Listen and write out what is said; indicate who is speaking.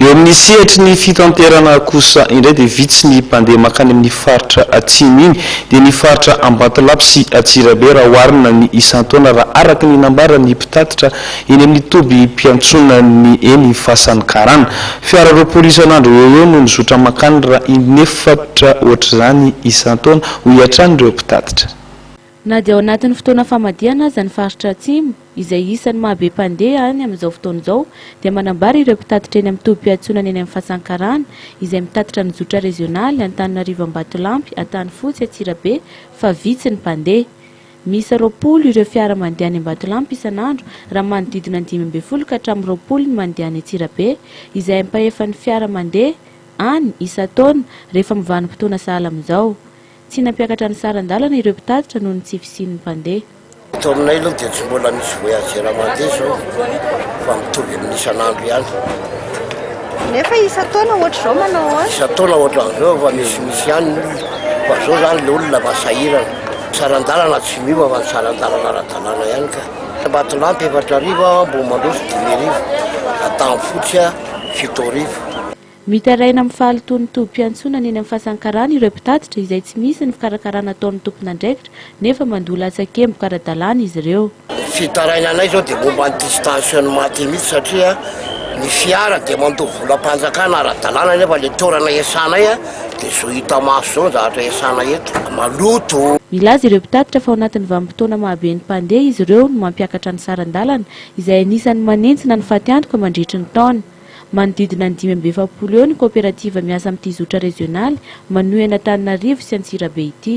Speaker 1: eo amin'ny sehatry ny fitanterana kosa indray dia vitsy ny mpandeha makany amin'ny faritra atsimo iny dia ny faritra Ambatolampy sy Atsirabe raha oharina ny isan-taona raha araka ny nambarany mpitatitra eny amin'ny toby mpiantsona ny eny Fasan'ny Karana. Fiara roapolo isan'andro eo no mizotra makany raha inefatra ohatr'izany isan-taona ho hiatrany ireo mpitatitra.
Speaker 2: Na dia ao anatin'ny fotoana famadihana aza ny faritra atsimo izay isan'ny mahabe mpandeha any amin'izao fotoana izao dia manambara ireo mpitatitra eny amin'ny tobim-piantsonana eny amin'ny Fasan'ny Karana izay mitatitra ny zotra rezionaly Antananarivo Ambatolampy Antanifotsy Atsirabe fa vitsy ny mpandeha. Misy 20 ireo fiara mandeha any Ambatolampy isan'andro raha manodidina 520 ka hatramin'ny 20 ny mandeha any Atsirabe izay ampahefan'ny fiara mandeha any isan-taona rehefa mivanimpotoana sahala amin'izao. Tsy nampiakatra ny saran-dalana ireo mpitatitra noho ny tsy fisian'ny mpandeha.
Speaker 3: Eto aminay aloha dia tsy mbola misy voyageur mandeha zao fa mitovy amin'ny isan'andro ihany.
Speaker 4: Nefa isan-taona ohatr'izao manao azy?
Speaker 3: Isan-taona ohatr'izao fa misy ihany fa zao zany le olona masahirana. Saran-dalana tsy miova fa ny saran-dalana ara-dalàna ihany ka. Ambatolampy 4,000, Ambohimandroso 10,000, Antanimpotsy 7,000.
Speaker 2: Mitaraina amin'ny fahalitoan'ny tobim-piantsonana eny amin'ny Fasan'ny Karana ireo mpitatitra izay tsy misy ny fikarakarana ataon'ny tompon'andraikitra nefa mandola atsan-kemboka ara-dalàna izy ireo.
Speaker 3: Fitaraina anay zao dia momba ny distension maty mihitsy satria ny fiara dia mandova volam-panjakana ara-dalàna nefa le toerana iasanay dia zo hita maso zao zavatra iasana eto maloto.
Speaker 2: Milaza ireo mpitatitra fa ao anatin'ny vanim-potoana mahabe ny mpandeha izy ireo no mampiakatra ny saran-dalana izay anisan'ny manentsina ny fatiantoka mandritry ny taona. Manodidina ny 570 eo ny kooperativa miasa amin'ity zotra rezionaly manohy Antananarivo sy Antsirabe ity.